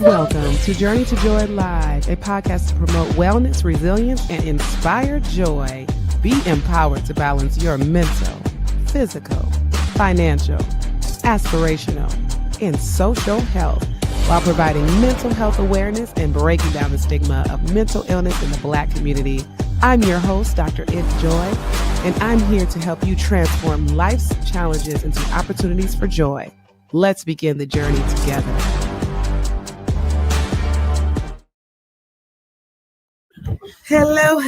Welcome to Journey to Joy Live, a podcast to promote wellness, resilience, and inspire joy. Be empowered to balance your mental, physical, financial, aspirational, and social health while providing mental health awareness and breaking down the stigma of mental illness in the Black community. I'm your host, Dr. NJoy, and I'm here to help you transform life's challenges into opportunities for joy. Let's begin the journey together. Hello.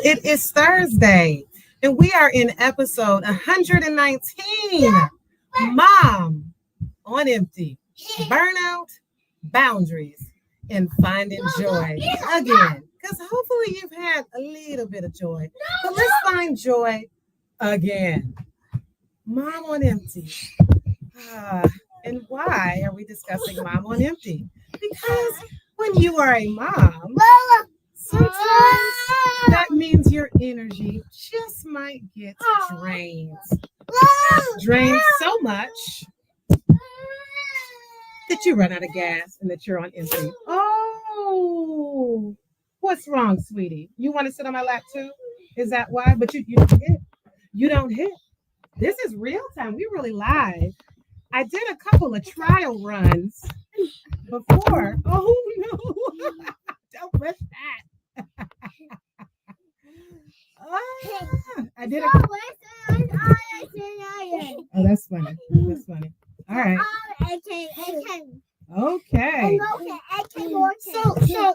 It is Thursday, and we are in episode 119, Mom on Empty, Burnout, Boundaries, and Finding Joy again. Because hopefully you've had a little bit of joy, but let's find joy again. Mom on Empty. And why are we discussing Mom on Empty? Because when you are a mom, sometimes that means your energy just might get drained. Drained so much that you run out of gas and that you're on empty. Oh, what's wrong, sweetie? You want to sit on my lap too? Is that why? But you don't hit. You don't hit. This is real time. We're really live. I did a couple of trial runs before. Oh no! Don't push that. I did it. Oh, that's funny. That's funny. All right. Okay. So,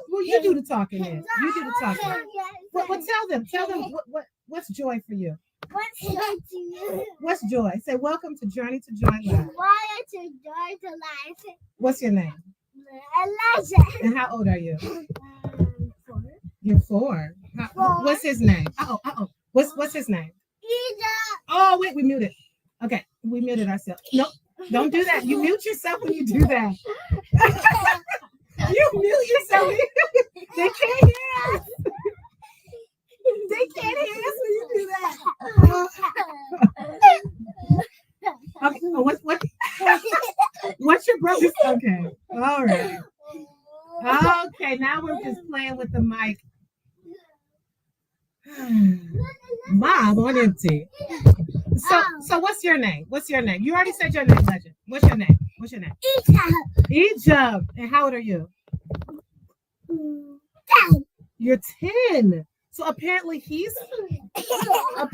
well, you do the talking then. You do the talking. Well, tell them what's joy for you. What's joy to you? What's joy? Say welcome to Journey to Joy Live. Welcome to Joy to Life. What's your name? Elijah. And how old are you? 4. You're 4. Four. What's his name? What's his name? Elijah. Oh, wait, we muted. Okay, we muted ourselves. Nope, don't do that. You mute yourself when you do that. You mute yourself. They can't hear us. They can't hear us when you do that. Okay, what's your brother's? Okay, all right. Okay, now we're just playing with the mic. Mom on Empty. So what's your name? You already said your name, Legend. What's your name? Egypt. And how old are you? 10. You're 10. So apparently he's 4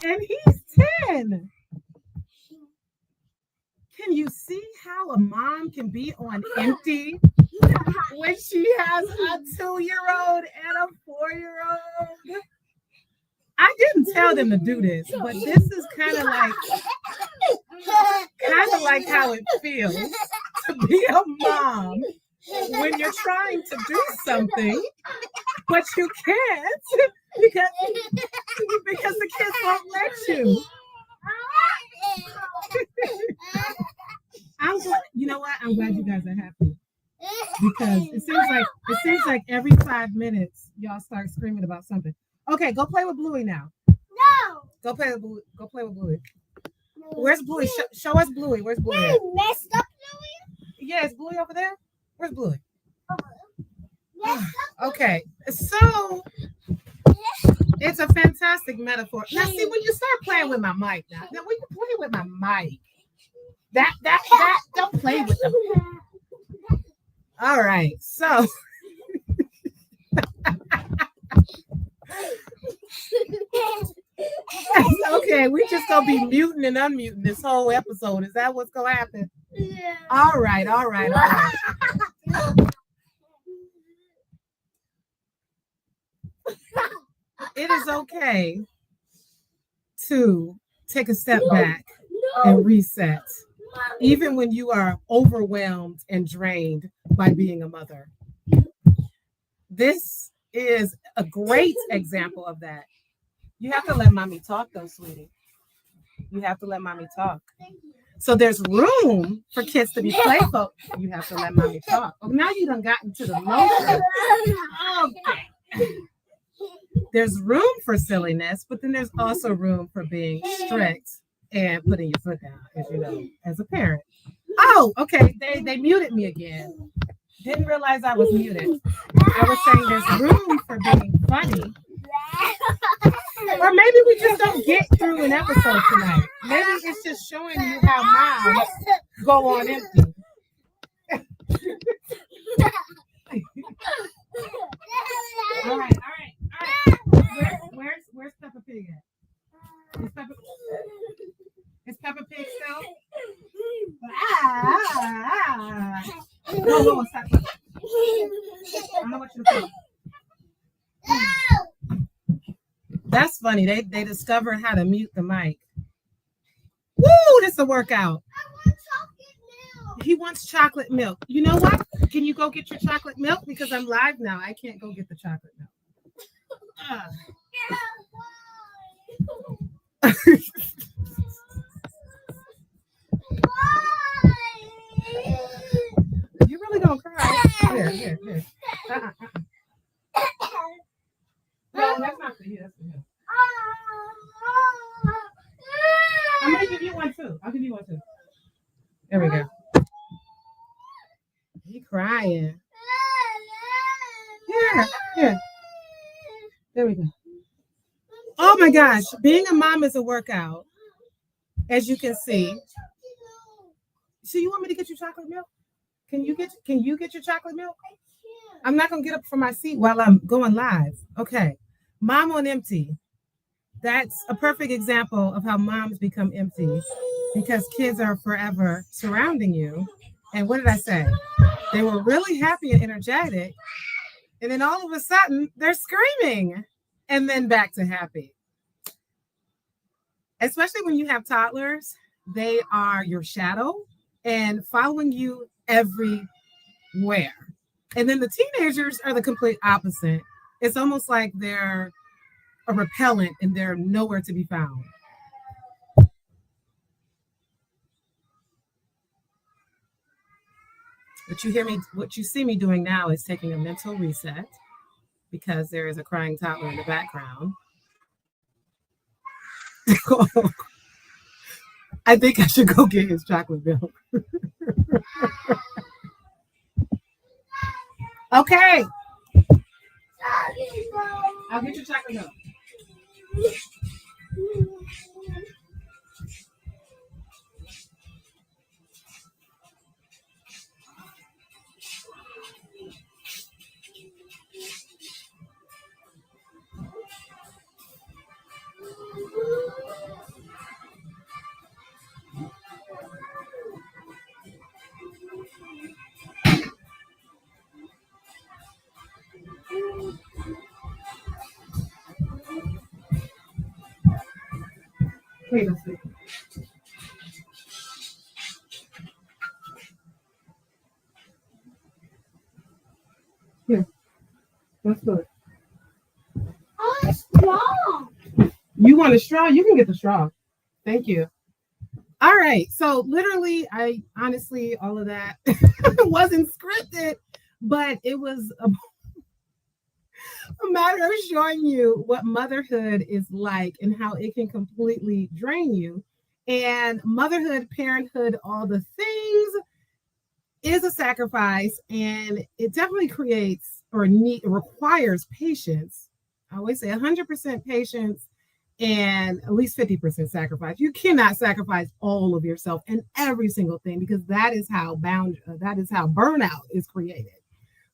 and he's 10. Can you see how a mom can be on empty when she has a 2-year-old and a 4-year-old? I didn't tell them to do this, but this is kind of like how it feels to be a mom when you're trying to do something, but you can't because the kids won't let you. You know what? I'm glad you guys are happy because it seems like every 5 minutes y'all start screaming about something. Okay, go play with Bluey now. No. Go play with Bluey. Where's Bluey? Show us Bluey. Where's Bluey? Hey, messed up Bluey? Yeah, is Bluey over there? Where's Bluey? Messed up. Okay, so it's a fantastic metaphor. Now, see, when you start playing with my mic now when you play with my mic, that don't play with them. All right, so okay, we just gonna be muting and unmuting this whole episode. Is that what's gonna happen? Yeah. All right. It is okay to take a step back and reset, even when you are overwhelmed and drained by being a mother. This is a great example of that. You have to let mommy talk, though, sweetie. You have to let mommy talk. So there's room for kids to be playful. You have to let mommy talk. Oh, now you done gotten to the motion. Okay. There's room for silliness, but then there's also room for being strict and putting your foot down, as you know, as a parent. Oh, okay. They muted me again. Didn't realize I was muted. I was saying there's room for being funny. Or maybe we just don't get through an episode tonight. Maybe it's just showing you how moms go on empty. All right. Where's Peppa Pig at? Is Peppa Pig still? No, stop. I don't want you to play. That's funny. They discovered how to mute the mic. Woo, this is a workout. He wants chocolate milk. You know what? Can you go get your chocolate milk? Because I'm live now. I can't go get the chocolate milk. You really gonna cry? Here. No, that's not for you. That's for him. I'm gonna give you one too. I'll give you one too. There we go. He crying. Here. There we go. Oh my gosh, being a mom is a workout, as you can see. So you want me to get you chocolate milk? Can you get your chocolate milk? I'm not gonna get up from my seat while I'm going live. Okay, mom on empty. That's a perfect example of how moms become empty because kids are forever surrounding you. And what did I say? They were really happy and energetic. And then all of a sudden they're screaming and then back to happy. Especially when you have toddlers, they are your shadow and following you everywhere. And then the teenagers are the complete opposite. It's almost like they're a repellent and they're nowhere to be found. What you see me doing now is taking a mental reset because there is a crying toddler in the background. I think I should go get his chocolate milk. Okay. I'll get your chocolate milk. Wait a second. Here. Let's do it. Oh, it's strong. You want a straw? You can get the straw. Thank you. All right. So literally, honestly, all of that wasn't scripted, but it was a matter of showing you what motherhood is like and how it can completely drain you. And motherhood, parenthood, all the things is a sacrifice, and it definitely creates or requires patience. I always say 100% patience and at least 50% sacrifice. You cannot sacrifice all of yourself and every single thing because that is how burnout is created.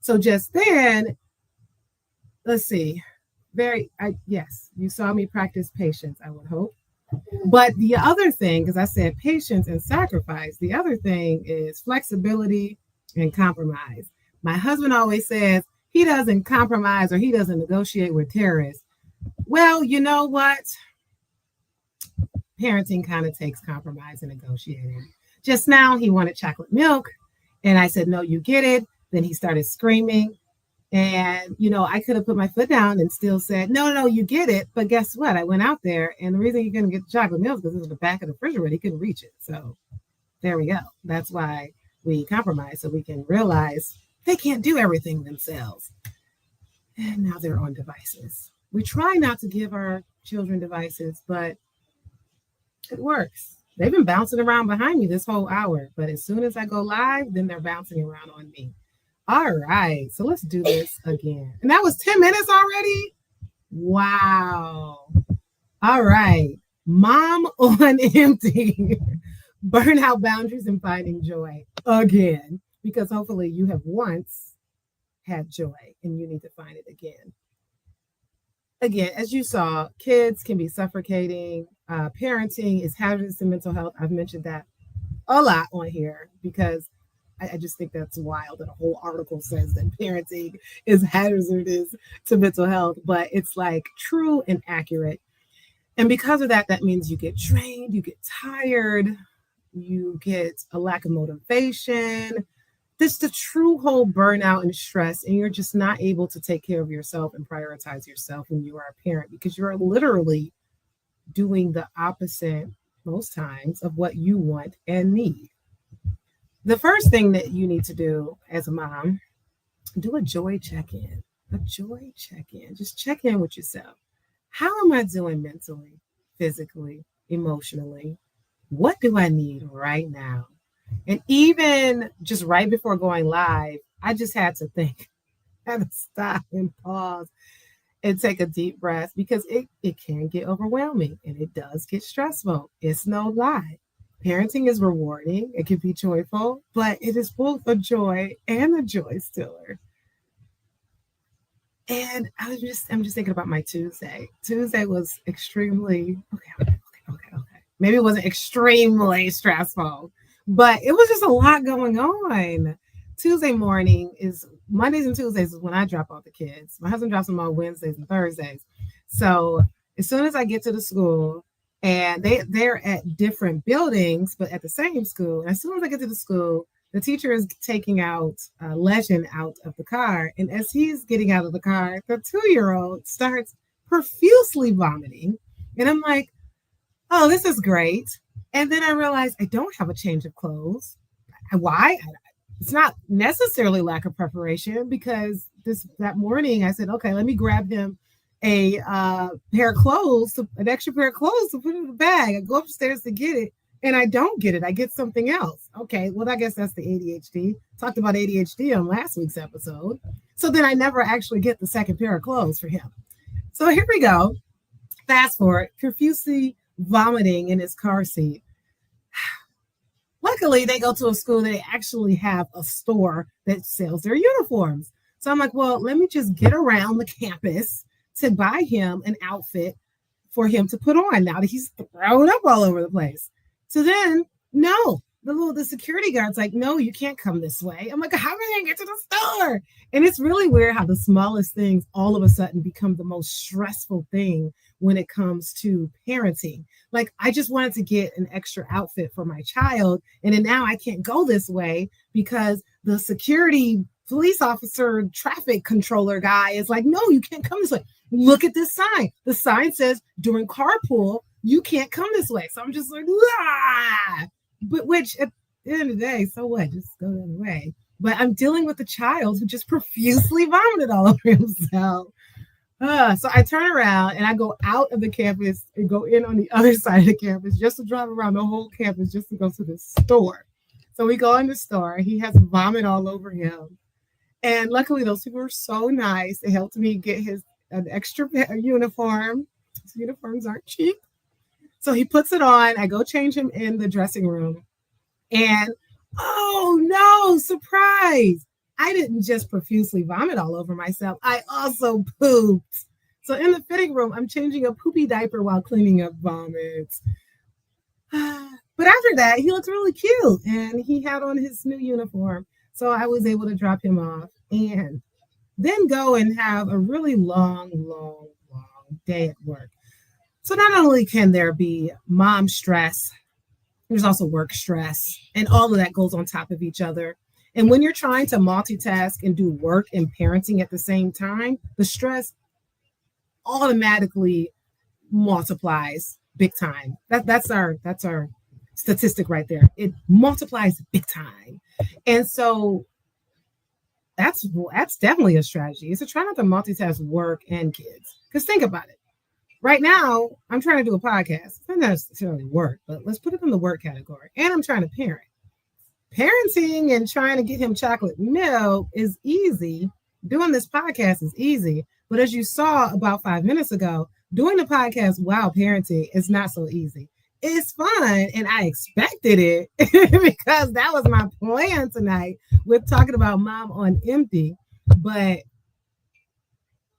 So just then, let's see. Yes, you saw me practice patience, I would hope. But the other thing, because I said patience and sacrifice, the other thing is flexibility and compromise. My husband always says he doesn't compromise or he doesn't negotiate with terrorists. Well, you know what? Parenting kind of takes compromise and negotiating. Just now, he wanted chocolate milk, and I said, no, you get it. Then he started screaming. And, I could have put my foot down and still said, no, you get it. But guess what? I went out there, and the reason you couldn't get the chocolate milk is because it was in the back of the refrigerator. He couldn't reach it. So there we go. That's why we compromise, so we can realize they can't do everything themselves. And now they're on devices. We try not to give our children devices, but it works. They've been bouncing around behind me this whole hour, but as soon as I go live, then they're bouncing around on me. All right, so let's do this again. And that was 10 minutes already? Wow. All right. Mom on empty. Burnout, boundaries, and finding joy again, because hopefully you have once had joy and you need to find it again. Again, as you saw, kids can be suffocating. Parenting is hazardous to mental health. I've mentioned that a lot on here because I just think that's wild that a whole article says that parenting is hazardous to mental health, but it's like true and accurate. And because of that, that means you get drained, you get tired, you get a lack of motivation. This is the true whole burnout and stress, and you're just not able to take care of yourself and prioritize yourself when you are a parent because you're literally doing the opposite most times of what you want and need. The first thing that you need to do as a mom, do a joy check-in. A joy check-in. Just check in with yourself. How am I doing mentally, physically, emotionally? What do I need right now? And even just right before going live, I just had to think, I had to stop and pause and take a deep breath because it can get overwhelming and it does get stressful. It's no lie. Parenting is rewarding. It can be joyful, but it is both a joy and a joy stealer. And I'm just thinking about my Tuesday. Tuesday was extremely okay. Maybe it wasn't extremely stressful, but it was just a lot going on. Tuesday morning is Mondays and Tuesdays is when I drop off the kids. My husband drops them on Wednesdays and Thursdays. So as soon as I get to the school, and they're at different buildings, but at the same school. And as soon as I get to the school, the teacher is taking out Legend out of the car. And as he's getting out of the car, the 2-year-old starts profusely vomiting. And I'm like, oh, this is great. And then I realized I don't have a change of clothes. Why? It's not necessarily lack of preparation because that morning I said, okay, let me grab him a pair of clothes, an extra pair of clothes to put in the bag. I go upstairs to get it and I don't get it. I get something else. Okay, well, I guess that's the ADHD. Talked about ADHD on last week's episode. So then I never actually get the second pair of clothes for him. So here we go. Fast forward, profusely vomiting in his car seat. Luckily, they go to a school that they actually have a store that sells their uniforms. So I'm like, well, let me just get around the campus to buy him an outfit for him to put on now that he's thrown up all over the place. So then, no, the security guard's like, no, you can't come this way. I'm like, how am I going to get to the store? And it's really weird how the smallest things all of a sudden become the most stressful thing when it comes to parenting. Like, I just wanted to get an extra outfit for my child. And then now I can't go this way because the security police officer, traffic controller guy is like, no, you can't come this way. Look at this sign. The sign says during carpool, you can't come this way. So I'm just like, ah! But which at the end of the day, so what? Just go the other way. But I'm dealing with a child who just profusely vomited all over himself. So I turn around and I go out of the campus and go in on the other side of the campus just to drive around the whole campus just to go to the store. So we go in the store. He has vomit all over him. And luckily, those people were so nice. They helped me get an extra uniform. His uniforms aren't cheap. So he puts it on. I go change him in the dressing room. And, oh, no, surprise. I didn't just profusely vomit all over myself. I also pooped. So in the fitting room, I'm changing a poopy diaper while cleaning up vomits. But after that, he looked really cute. And he had on his new uniform. So I was able to drop him off and then go and have a really long day at work. So not only can there be mom stress, there's also work stress, and all of that goes on top of each other. And when you're trying to multitask and do work and parenting at the same time, the stress automatically multiplies big time. That's our statistic right there. It multiplies big time. And so that's definitely a strategy. It's to try not to multitask work and kids. Because think about it. Right now, I'm trying to do a podcast. It's not necessarily work, but let's put it in the work category. And I'm trying to parent. Parenting and trying to get him chocolate milk is easy. Doing this podcast is easy. But as you saw about 5 minutes ago, doing the podcast while parenting is not so easy. It's fun, and I expected it because that was my plan tonight with talking about mom on empty. But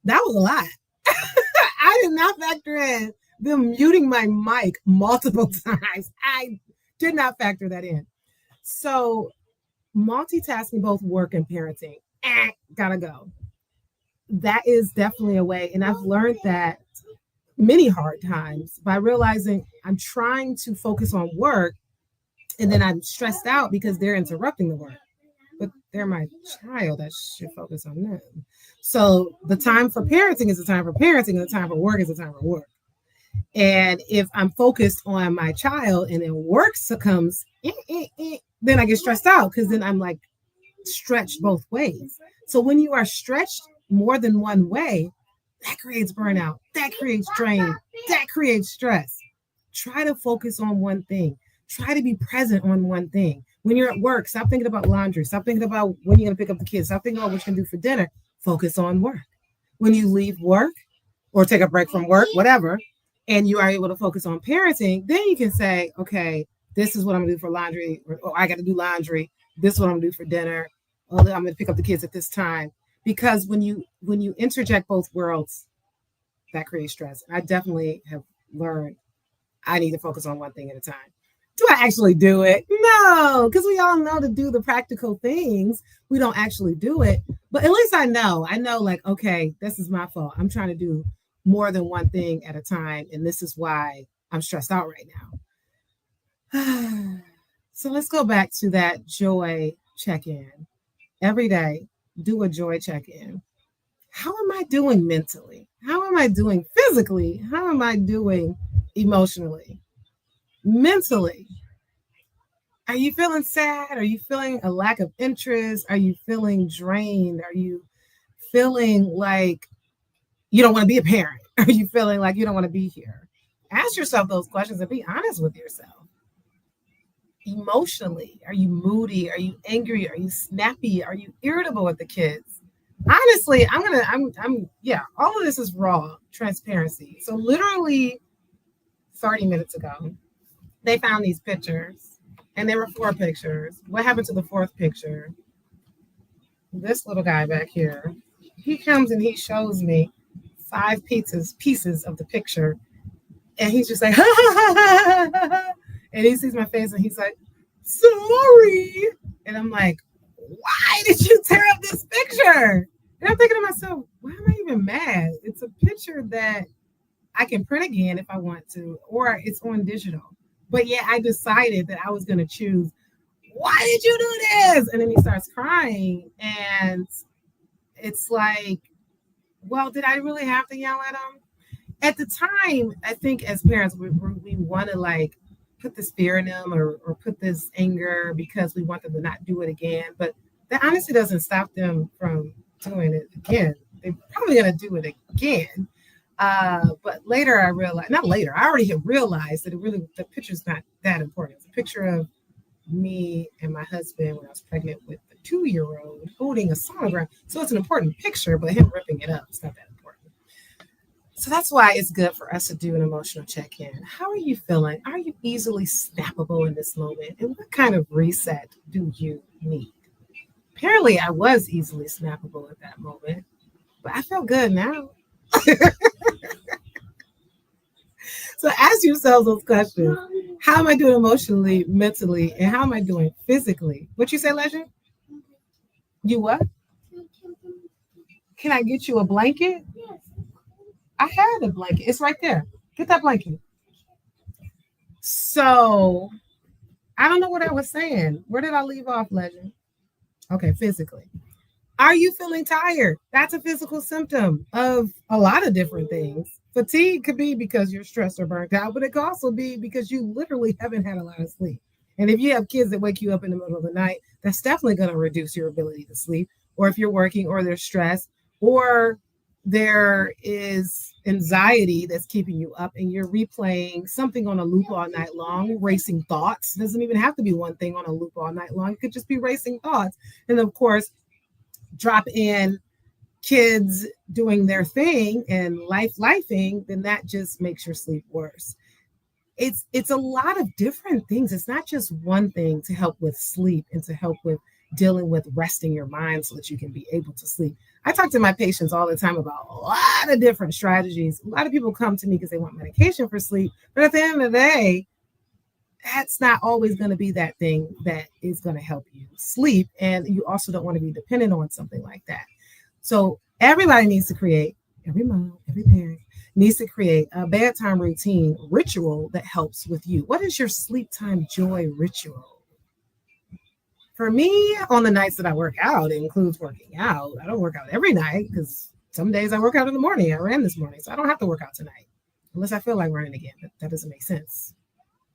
that was a lot. I did not factor in them muting my mic multiple times. I did not factor that in. So multitasking both work and parenting, gotta go. That is definitely a way. And I've learned that many hard times by realizing I'm trying to focus on work and then I'm stressed out because they're interrupting the work. But they're my child. I should focus on them. So the time for parenting is the time for parenting, and the time for work is the time for work. And if I'm focused on my child and then work succumbs, then I get stressed out because then I'm like stretched both ways. So when you are stretched more than one way, that creates burnout, that creates drain, that creates stress. Try to focus on one thing. Try to be present on one thing. When you're at work, stop thinking about laundry. Stop thinking about when you're going to pick up the kids. Stop thinking about what you're going to do for dinner. Focus on work. When you leave work or take a break from work, whatever, and you are able to focus on parenting, then you can say, okay, this is what I'm going to do for laundry, or I got to do laundry. This is what I'm going to do for dinner. I'm going to pick up the kids at this time. Because when you interject both worlds, that creates stress. And I definitely have learned I need to focus on one thing at a time. Do I actually do it? No, because we all know to do the practical things. We don't actually do it. But at least I know like, okay, this is my fault. I'm trying to do more than one thing at a time. And this is why I'm stressed out right now. So let's go back to that joy check-in. Every day, do a joy check-in. How am I doing mentally? How am I doing physically? How am I doing emotionally? Mentally, are you feeling sad? Are you feeling a lack of interest? Are you feeling drained? Are you feeling like you don't want to be a parent? Are you feeling like you don't want to be here? Ask yourself those questions and be honest with yourself. Emotionally, are you moody? Are you angry? Are you snappy? Are you irritable with the kids? Honestly, all of this is raw transparency. So literally 30 minutes ago, they found these pictures, and there were 4 pictures. What happened to the 4th picture? This little guy back here, he comes and he shows me 5 pieces of the picture, and he's just like, ha, ha, ha, ha, ha, ha. And he sees my face, and he's like, sorry. And I'm like, why did you tear up this picture? And I'm thinking to myself, why am I even mad? It's a picture that I can print again if I want to, or it's on digital. But yeah, I decided that I was going to choose, why did you do this? And then he starts crying. And it's like, well, did I really have to yell at him? At the time, I think as parents, we want to like put this fear in them or put this anger because we want them to not do it again. But that honestly doesn't stop them from doing it again. They're probably going to do it again. But later I realized, not later, I already had realized that the picture's not that important. It's a picture of me and my husband when I was pregnant with the 2-year-old holding a sonogram. So it's an important picture, but him ripping it up, it's not that important. So that's why it's good for us to do an emotional check-in. How are you feeling? Are you easily snappable in this moment? And what kind of reset do you need? Apparently I was easily snappable at that moment, but I feel good now. So ask yourselves those questions. How am I doing emotionally, mentally, and how am I doing physically? What you say, Legend? You what? Can I get you a blanket? I had a blanket. It's right there. Get that blanket. So I don't know what I was saying. Where did I leave off, Legend? Okay, physically. Are you feeling tired? That's a physical symptom of a lot of different things. Fatigue could be because you're stressed or burnt out, but it could also be because you literally haven't had a lot of sleep. And if you have kids that wake you up in the middle of the night, that's definitely going to reduce your ability to sleep. Or if you're working or there's stress, or there is anxiety that's keeping you up and you're replaying something on a loop all night long, racing thoughts. It doesn't even have to be one thing on a loop all night long. It could just be racing thoughts. And of course, drop in kids doing their thing and lifing, then that just makes your sleep worse. It's a lot of different things. It's not just one thing to help with sleep and to help with dealing with resting your mind so that you can be able to sleep. I talk to my patients all the time about a lot of different strategies. A lot of people come to me because they want medication for sleep, but at the end of the day, that's not always going to be that thing that is going to help you sleep. And you also don't want to be dependent on something like that. So everybody needs to create, every mom, every parent needs to create a bedtime routine ritual that helps with you. What is your sleep time joy ritual? For me, on the nights that I work out, it includes working out. I don't work out every night because some days I work out in the morning. I ran this morning, so I don't have to work out tonight unless I feel like running again. But that doesn't make sense.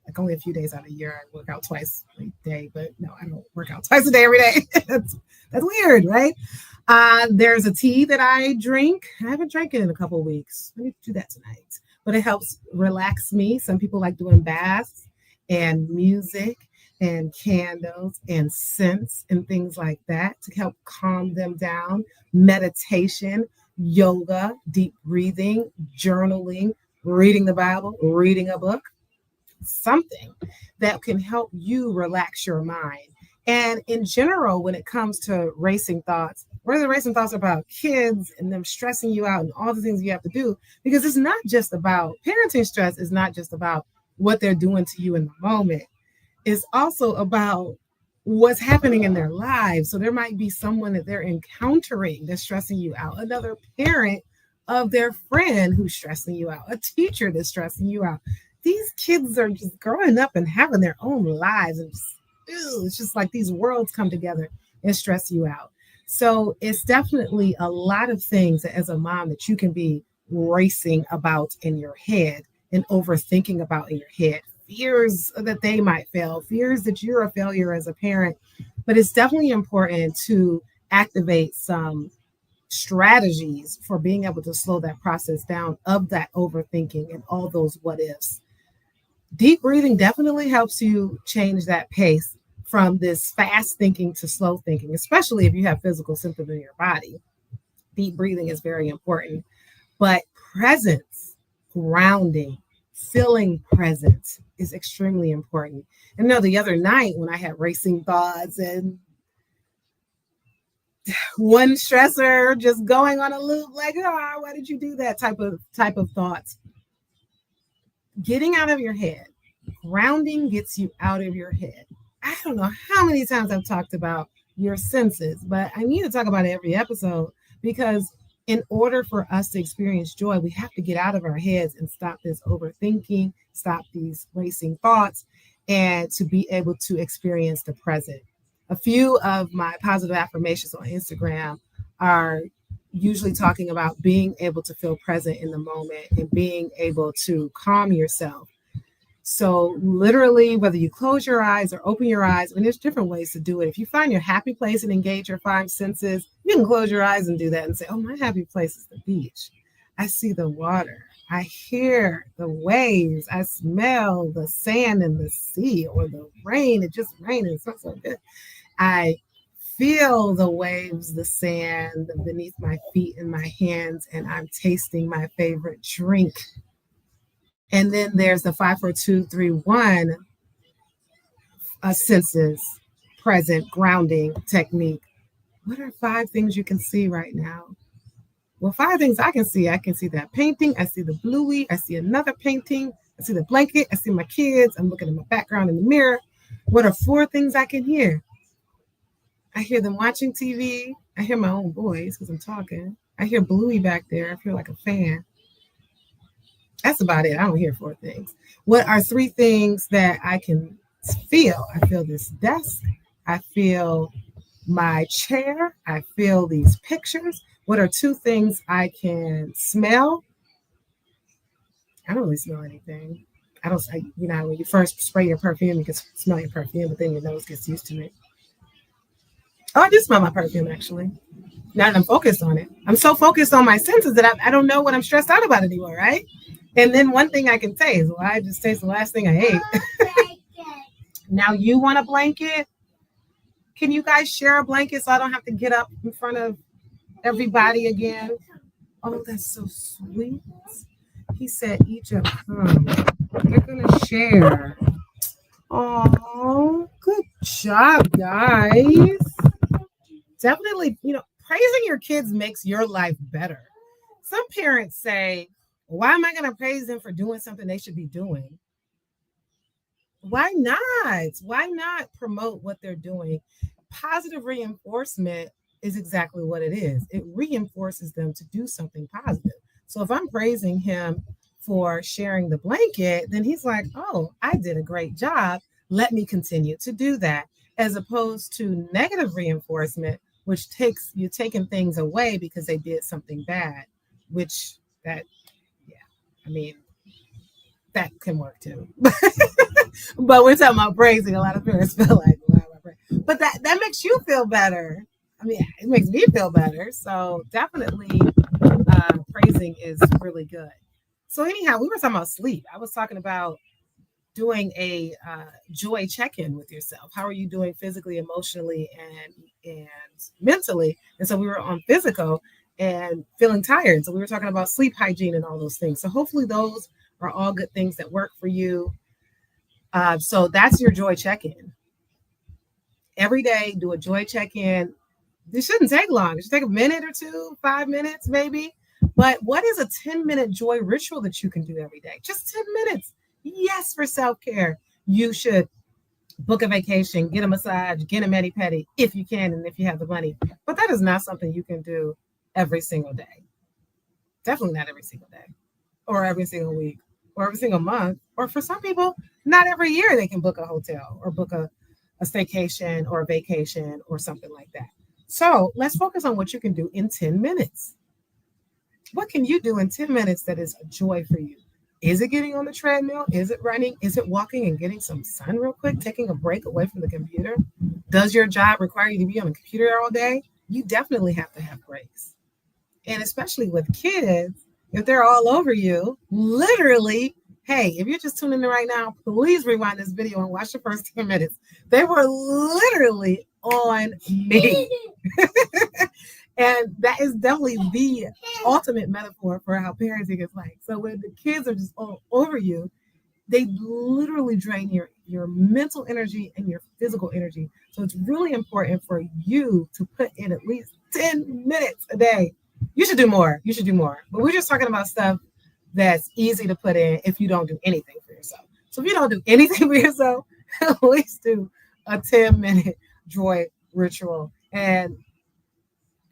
Like only a few days out of the year, I work out twice a day, but no, I don't work out twice a day every day. that's weird, right? There's a tea that I drink. I haven't drank it in a couple of weeks. I need to do that tonight, but it helps relax me. Some people like doing baths and music and candles and scents and things like that to help calm them down. Meditation, yoga, deep breathing, journaling, reading the Bible, reading a book. Something that can help you relax your mind. And in general, when it comes to racing thoughts, whether the racing thoughts are about kids and them stressing you out and all the things you have to do, because it's not just about parenting stress, is not just about what they're doing to you in the moment. It's also about what's happening in their lives. So there might be someone that they're encountering that's stressing you out, another parent of their friend who's stressing you out, a teacher that's stressing you out. These kids are just growing up and having their own lives. And it's just like these worlds come together and stress you out. So it's definitely a lot of things that, as a mom, that you can be racing about in your head and overthinking about in your head. Fears that they might fail, fears that you're a failure as a parent. But it's definitely important to activate some strategies for being able to slow that process down of that overthinking and all those what ifs. Deep breathing definitely helps you change that pace from this fast thinking to slow thinking, especially if you have physical symptoms in your body. Deep breathing is very important. But presence, grounding, feeling present is extremely important. And the other night when I had racing thoughts and one stressor just going on a loop, like, oh, why did you do that type of thoughts? Getting out of your head. Grounding gets you out of your head. I don't know how many times I've talked about your senses, but I need to talk about it every episode because in order for us to experience joy, we have to get out of our heads and stop this overthinking, stop these racing thoughts, and to be able to experience the present. A few of my positive affirmations on Instagram are usually talking about being able to feel present in the moment and being able to calm yourself. So literally, whether you close your eyes or open your eyes, there's different ways to do it. If you find your happy place and engage your five senses, you can close your eyes and do that and say, oh, my happy place is the beach. I see the water. I hear the waves. I smell the sand in the sea or the rain. It just rained. It's not so good. I feel the waves, the sand beneath my feet and my hands, and I'm tasting my favorite drink. And then there's the 5, 4, 2, 3, 1 senses, present, grounding technique. What are 5 things you can see right now? Well, 5 things I can see. I can see that painting. I see the bluey. I see another painting. I see the blanket. I see my kids. I'm looking at my background in the mirror. What are 4 things I can hear? I hear them watching TV. I hear my own voice because I'm talking. I hear bluey back there. I feel like a fan. That's about it. I don't hear 4 things. What are 3 things that I can feel? I feel this desk. I feel my chair. I feel these pictures. What are 2 things I can smell? I don't really smell anything. When you first spray your perfume, you can smell your perfume, but then your nose gets used to it. Oh, I do smell my perfume, actually. Now that I'm focused on it. I'm so focused on my senses that I don't know what I'm stressed out about anymore, right? And then one thing I can taste, well, I just taste the last thing I ate. Now you want a blanket? Can you guys share a blanket so I don't have to get up in front of everybody again? Oh, that's so sweet. He said, Egypt, they're going to share. Oh, good job, guys. Definitely, praising your kids makes your life better. Some parents say, why am I going to praise them for doing something they should be doing? Why not? Why not promote what they're doing? Positive reinforcement is exactly what it is. It reinforces them to do something positive. So if I'm praising him for sharing the blanket, then he's like, oh, I did a great job. Let me continue to do that. As opposed to negative reinforcement, which takes you're taking things away because they did something bad, which that, yeah, I mean, that can work too. But we're talking about praising. A lot of parents feel like, why am I praising? But that makes you feel better. I mean, it makes me feel better. So definitely praising is really good. So anyhow, we were talking about sleep. I was talking about doing a joy check-in with yourself. How are you doing physically, emotionally, and mentally? And so we were on physical and feeling tired. So we were talking about sleep hygiene and all those things. So hopefully those are all good things that work for you. So that's your joy check-in. Every day, do a joy check-in. This shouldn't take long. It should take a minute or two, 5 minutes maybe. But what is a 10-minute joy ritual that you can do every day? Just 10 minutes. Yes, for self-care. You should book a vacation, get a massage, get a mani-pedi if you can and if you have the money. But that is not something you can do every single day. Definitely not every single day or every single week or every single month. Or for some people, not every year they can book a hotel or book a staycation or a vacation or something like that. So let's focus on what you can do in 10 minutes. What can you do in 10 minutes that is a joy for you? Is it getting on the treadmill? Is it running? Is it walking and getting some sun real quick, taking a break away from the computer? Does your job require you to be on the computer all day? You definitely have to have breaks. And especially with kids, if they're all over you, literally, hey, if you're just tuning in right now, please rewind this video and watch the first 10 minutes. They were literally on me. And that is definitely the ultimate metaphor for how parenting is like. So when the kids are just all over you, they literally drain your mental energy and your physical energy. So it's really important for you to put in at least 10 minutes a day. You should do more. You should do more. But we're just talking about stuff that's easy to put in if you don't do anything for yourself. So if you don't do anything for yourself, at least do a 10-minute joy ritual. And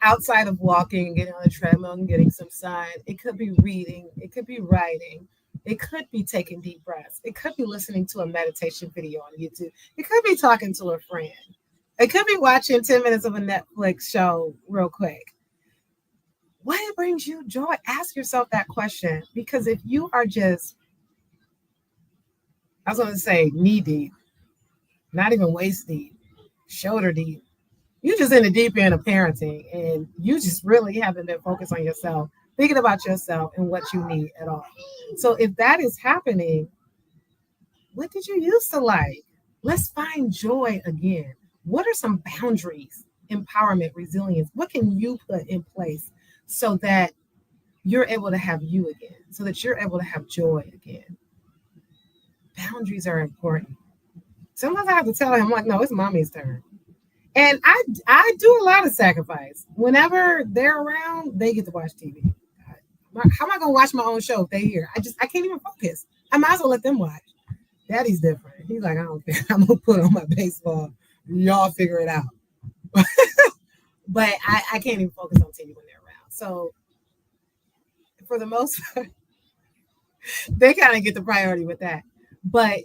outside of walking and getting on the treadmill and getting some sun, it could be reading, it could be writing, it could be taking deep breaths, it could be listening to a meditation video on YouTube, it could be talking to a friend, it could be watching 10 minutes of a Netflix show real quick. What brings you joy? Ask yourself that question, because if you are just, I was going to say knee deep, not even waist deep, shoulder deep, you're just in the deep end of parenting and you just really haven't been focused on yourself, thinking about yourself and what you need at all. So if that is happening, what did you used to like? Let's find joy again. What are some boundaries, empowerment, resilience? What can you put in place so that you're able to have you again, so that you're able to have joy again? Boundaries are important. Sometimes I have to tell him, like, no, it's mommy's turn. And I do a lot of sacrifice. Whenever they're around, they get to watch TV. How am I gonna watch my own show if they're here? I can't even focus. I might as well let them watch. Daddy's different. He's like, I don't care. I'm gonna put on my baseball. Y'all figure it out. But I can't even focus on TV when they're around. So for the most part, they kind of get the priority with that. But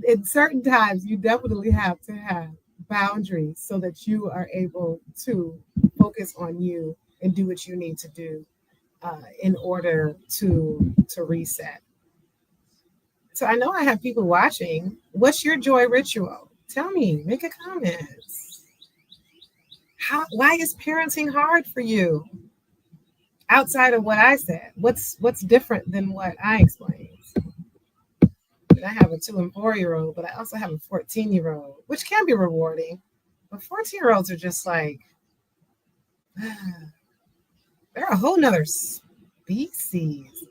in certain times, you definitely have to have boundaries so that you are able to focus on you and do what you need to do in order to reset. So I know I have people watching. What's your joy ritual? Tell me, make a comment. Why is parenting hard for you? Outside of what I said, what's different than what I explained? And I have a 2 and 4 year old, but I also have a 14-year-old, which can be rewarding. But 14-year-olds are just like, they're a whole nother species.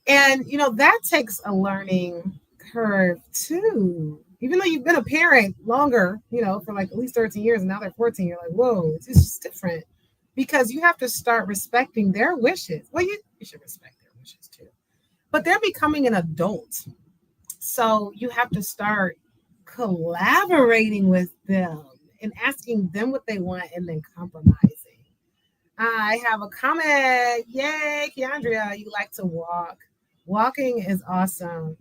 And, that takes a learning curve too. Even though you've been a parent longer, for like at least 13 years, and now they're 14, you're like, whoa, it's just different. Because you have to start respecting their wishes. Well, you should respect their wishes too. But they're becoming an adult. So you have to start collaborating with them and asking them what they want and then compromising. I have a comment. Yay, Keandria, you like to walk. Walking is awesome.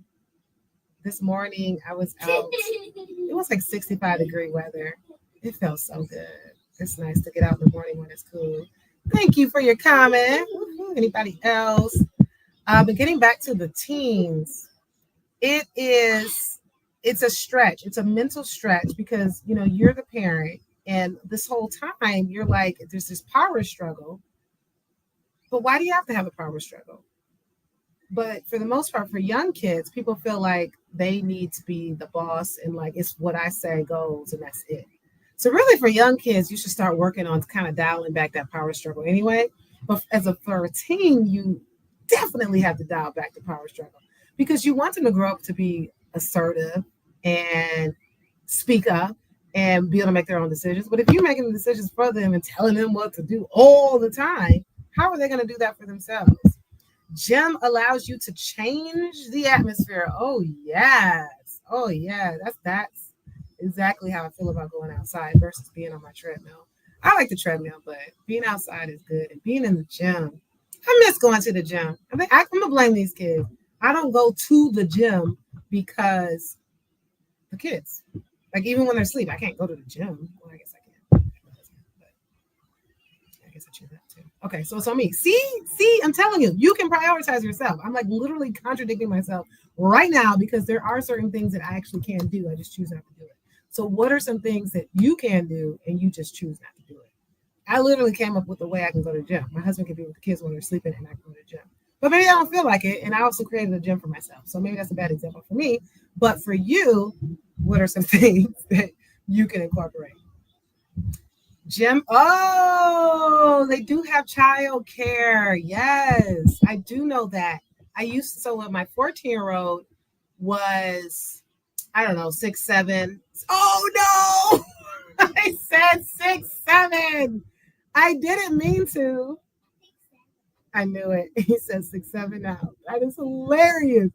This morning I was out. It was like 65-degree weather. It felt so good. It's nice to get out in the morning when it's cool. Thank you for your comment. Anybody else? But getting back to the teens, it's a stretch. It's a mental stretch because, you're the parent. And this whole time, you're like, there's this power struggle. But why do you have to have a power struggle? But for the most part, for young kids, people feel like they need to be the boss and like it's what I say goes and that's it. So really for young kids, you should start working on kind of dialing back that power struggle anyway. But as a 13, you definitely have to dial back the power struggle because you want them to grow up to be assertive and speak up and be able to make their own decisions. But if you're making the decisions for them and telling them what to do all the time, how are they going to do that for themselves? Gym allows you to change the atmosphere. Oh, yes. Oh, yeah. That's exactly how I feel about going outside versus being on my treadmill. I like the treadmill, but being outside is good. And being in the gym, I miss going to the gym. I'm going to blame these kids. I don't go to the gym because the kids. Like, even when they're asleep, I can't go to the gym. Well, I guess I can. But I guess I choose that too. Okay, so it's on me. See, I'm telling you, you can prioritize yourself. I'm like literally contradicting myself right now because there are certain things that I actually can do. I just choose not to do it. So what are some things that you can do and you just choose not to do it? I literally came up with the way I can go to the gym. My husband can be with the kids when they're sleeping and I can go to the gym. But maybe I don't feel like it. And I also created a gym for myself. So maybe that's a bad example for me. But for you, what are some things that you can incorporate? Gym. Oh, they do have child care. Yes, I do know that. So when my 14-year-old was, I don't know, 6, 7. Oh no, I said 6, 7. I didn't mean to. I knew it. He said 6, 7 now. That is hilarious.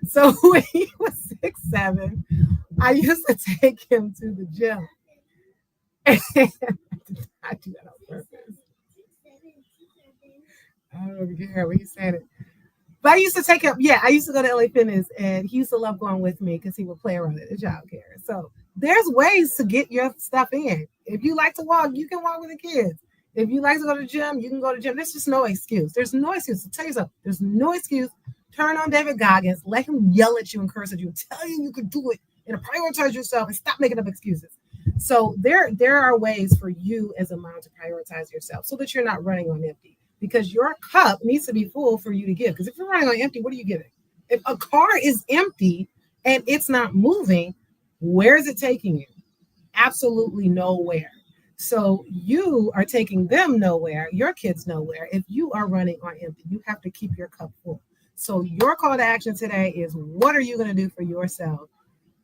So when he was 6, 7, I used to take him to the gym. And I do that on purpose. I don't know if you can hear what he's saying it. But I used to take him. Yeah, I used to go to LA Fitness, and he used to love going with me because he would play around at the child care. So there's ways to get your stuff in. If you like to walk, you can walk with the kids. If you like to go to the gym, you can go to the gym. There's just no excuse. There's no excuse. I'll tell you something. There's no excuse. Turn on David Goggins. Let him yell at you and curse at you and tell you can do it and prioritize yourself and stop making up excuses. So there are ways for you as a mom to prioritize yourself so that you're not running on empty because your cup needs to be full for you to give. Because if you're running on empty, what are you giving? If a car is empty and it's not moving, where is it taking you? Absolutely nowhere. So you are taking them nowhere, your kids nowhere. If you are running on empty, you have to keep your cup full. So your call to action today is what are you going to do for yourself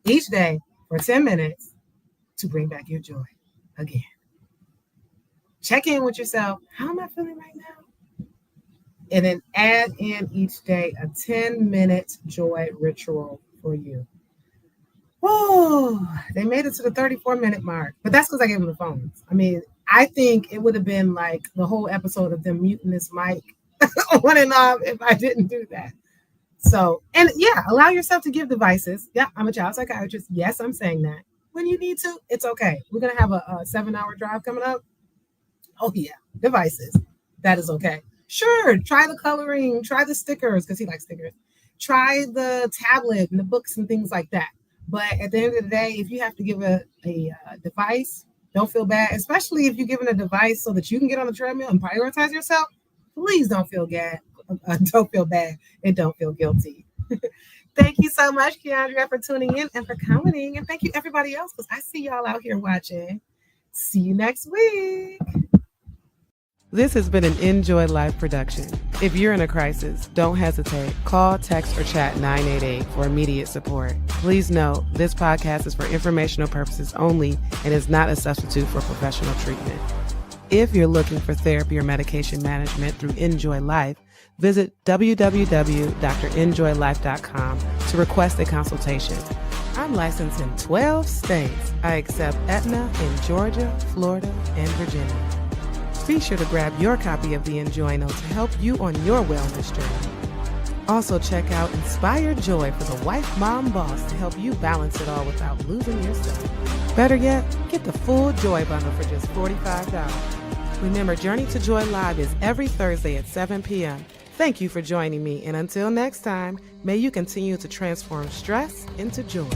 each day for 10 minutes to bring back your joy again? Check in with yourself. How am I feeling right now? And then add in each day a 10-minute joy ritual for you. Oh, they made it to the 34-minute mark, but that's because I gave them the phones. I mean, I think it would have been like the whole episode of them muting this mic on and off if I didn't do that. So, and yeah, allow yourself to give devices. Yeah, I'm a child psychiatrist. Yes, I'm saying that. When you need to, it's okay. We're going to have a 7-hour drive coming up. Oh, yeah, devices. That is okay. Sure, try the coloring, try the stickers, because he likes stickers. Try the tablet and the books and things like that. But at the end of the day, if you have to give a device, Don't feel bad, especially if you're given a device so that you can get on the treadmill and prioritize yourself. Please don't feel bad. Don't feel bad and don't feel guilty. Thank you so much, Keandra, for tuning in and for commenting. And thank you, everybody else, because I see y'all out here watching. See you next week. This has been an NJoy Live production. If you're in a crisis, don't hesitate. Call, text, or chat 988 for immediate support. Please note, this podcast is for informational purposes only and is not a substitute for professional treatment. If you're looking for therapy or medication management through NJoy Life, visit www.drnjoylife.com to request a consultation. I'm licensed in 12 states. I accept Aetna in Georgia, Florida, and Virginia. Be sure to grab your copy of the NJoy Note to help you on your wellness journey. Also check out Inspired Joy for the wife, mom, boss to help you balance it all without losing yourself. Better yet, get the full Joy bundle for just $45. Remember, Journey to Joy Live is every Thursday at 7 p.m. Thank you for joining me, and until next time, may you continue to transform stress into joy.